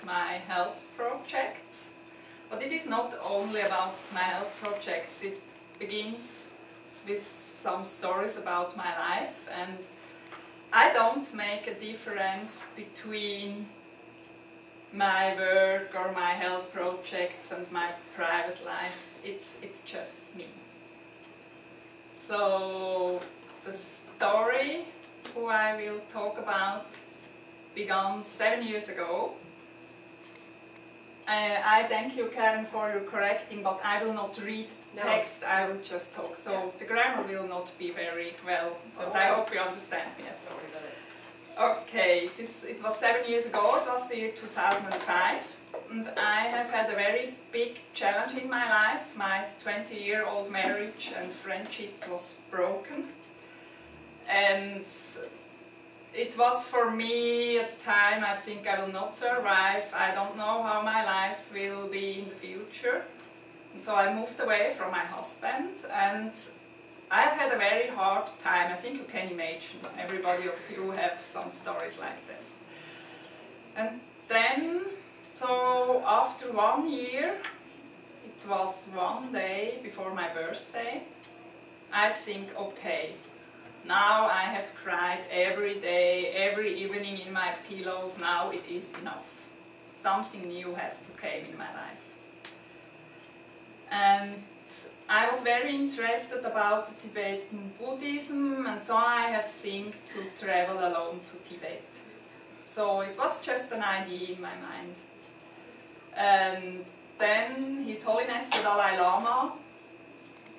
my health projects. But it is not only about my health projects, it begins with some stories about my life, and I don't make a difference between my work or my health projects and my private life. It's just me. So the story who I will talk about began 7 years ago. I thank you, Karen, for your correcting, but I will not read the text, I will just talk. So the grammar will not be very well, but I hope you understand me. Okay, it was 7 years ago, it was the year 2005, and I have had a very big challenge in my life. My 20-year-old marriage and friendship was broken, and it was for me a time I think I will not survive. I don't know how my life will be in the future. And so I moved away from my husband, and I've had a very hard time. I think you can imagine, everybody of you have some stories like this. And then, so after 1 year, it was one day before my birthday, I think, okay, now I have cried every day, every evening in my pillows, now it is enough. Something new has to come in my life. And I was very interested about the Tibetan Buddhism, and so I have think to travel alone to Tibet. So it was just an idea in my mind. And then His Holiness the Dalai Lama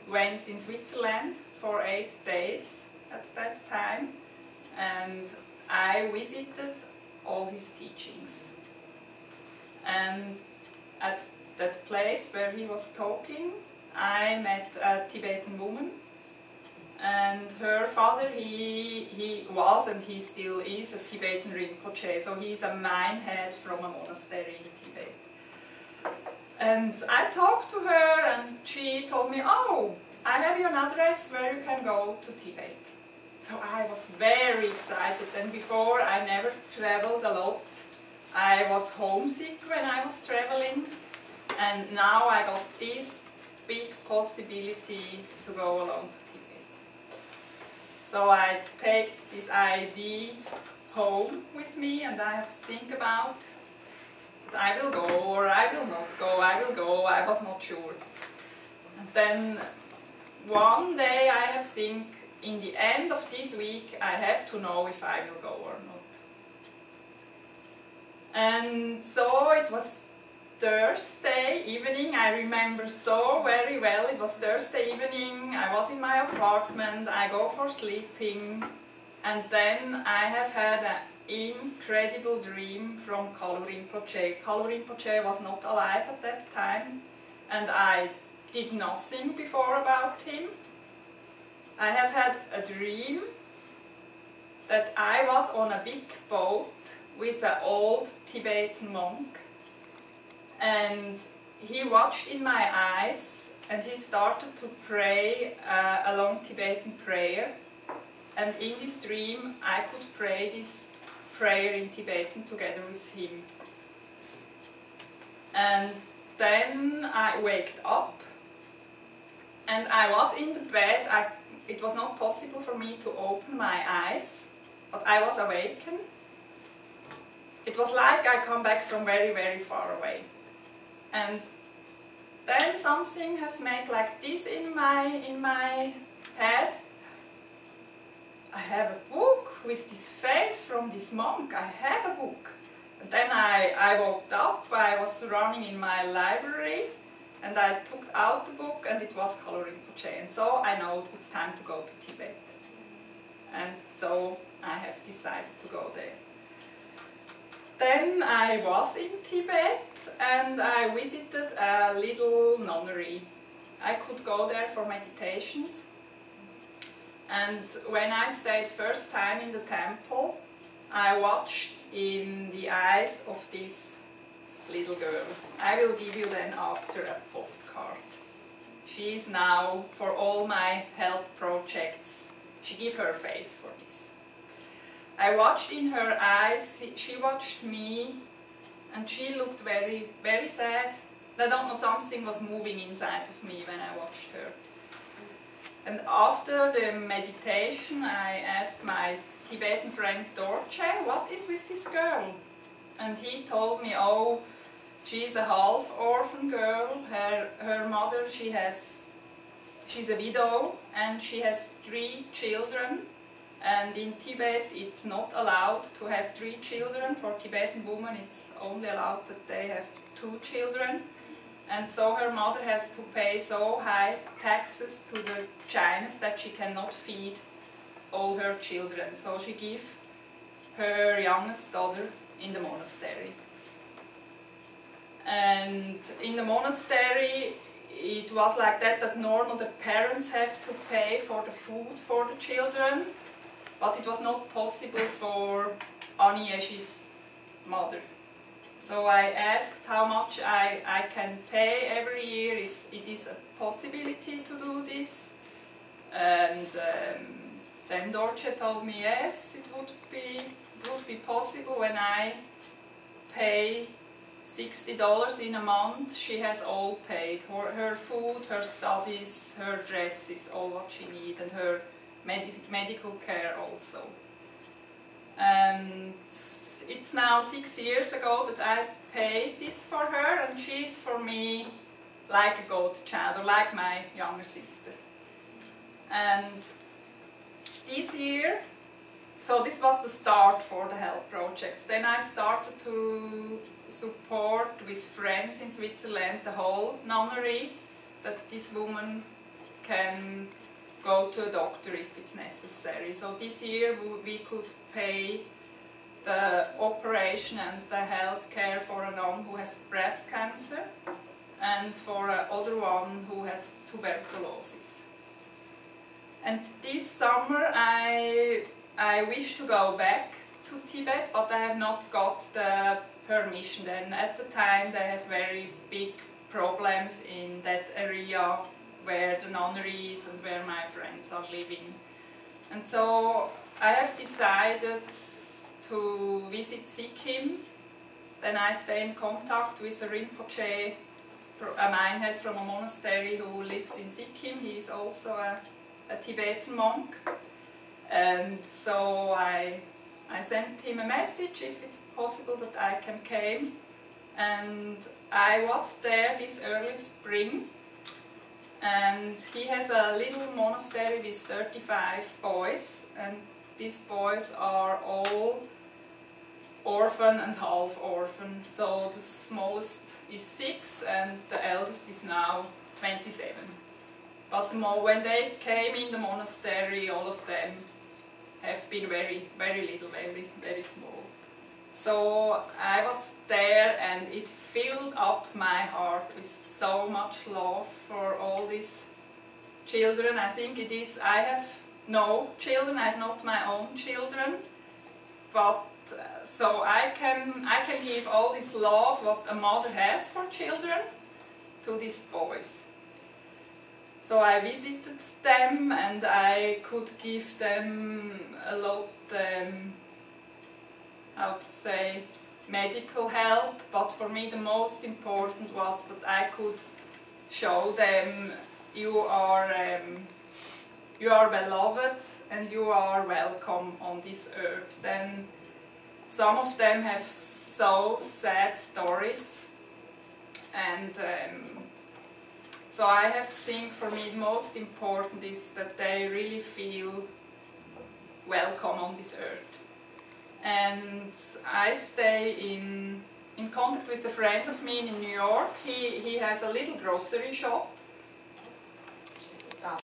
went in Switzerland for 8 days at that time, and I visited all his teachings. And at that place where he was talking, I met a Tibetan woman, and her father, he was and he still is a Tibetan Rinpoche, so he's a mine head from a monastery in Tibet. And I talked to her, and she told me, oh, I have an address where you can go to Tibet. So I was very excited, and before I never traveled a lot. I was homesick when I was traveling, and now I got this big possibility to go alone to Tibet. So I take this idea home with me, and I have to think about that I will go or I will not go, I will go, I was not sure. And then one day I have think, in the end of this week I have to know if I will go or not. And so it was Thursday evening, I remember so very well. It was Thursday evening, I was in my apartment, I go for sleeping, and then I have had an incredible dream from Kalu Rinpoche. Kalu Rinpoche was not alive at that time, and I did nothing before about him. I have had a dream that I was on a big boat with an old Tibetan monk, and he watched in my eyes and he started to pray a long Tibetan prayer, and in this dream I could pray this prayer in Tibetan together with him. And then I waked up and I was in the bed. It was not possible for me to open my eyes, but I was awakened. It was like I come back from very, very far away. And then something has made like this in my head. I have a book with this face from this monk. I have a book. And then I woke up, I was running in my library, and I took out the book, and it was Kalu Rinpoche. And so I know it's time to go to Tibet. And so I have decided to go there. Then I was in Tibet, and I visited a little nunnery. I could go there for meditations. And when I stayed first time in the temple, I watched in the eyes of this little girl. I will give you then after a postcard. She is now, for all my health projects, she gave her face for this. I watched in her eyes, she watched me, and she looked very, very sad. I don't know, something was moving inside of me when I watched her. And after the meditation, I asked my Tibetan friend Dorje, what is with this girl? And he told me, oh, she's a half-orphan girl. Her mother, she's a widow, and she has 3 children. And in Tibet, it's not allowed to have 3 children. For Tibetan women, it's only allowed that they have 2 children. And so her mother has to pay so high taxes to the Chinese that she cannot feed all her children. So she gave her youngest daughter in the monastery. And in the monastery, it was like that normally the parents have to pay for the food for the children, but it was not possible for Anieshi's mother. So I asked how much I can pay every year. It is a possibility to do this? And then Dorje told me yes, it would be possible when I pay $60 in a month. She has all paid. Her food, her studies, her dresses, all what she needs, and her medical care also. And it's now 6 years ago that I paid this for her, and she's for me like a godchild, or like my younger sister. And this year, so this was the start for the health projects. Then I started to support with friends in Switzerland the whole nunnery, that this woman can go to a doctor if it's necessary. So this year we could pay the operation and the health care for a nun who has breast cancer, and for another one who has tuberculosis. And this summer I wish to go back to Tibet, but I have not got the permission. Then at the time they have very big problems in that area where the nunnery is and where my friends are living. And so I have decided to visit Sikkim. Then I stay in contact with a Rinpoche, a minehead from a monastery who lives in Sikkim. He is also a Tibetan monk. And so I sent him a message if it's possible that I can come. And I was there this early spring. And he has a little monastery with 35 boys. And these boys are all orphan and half-orphan. So the smallest is 6 and the eldest is now 27. But when they came in the monastery, all of them have been very, very little, very, very small. So I was there, and it filled up my heart with so much love for all these children. I think it is, I have no children, I have not my own children, but so I can give all this love what a mother has for children to these boys. So I visited them, and I could give them a lot, how to say, medical help, but for me the most important was that I could show them you are beloved and you are welcome on this earth. Then some of them have so sad stories, and so I have think for me the most important is that they really feel welcome on this earth. And I stay in contact with a friend of mine in New York. He has a little grocery shop,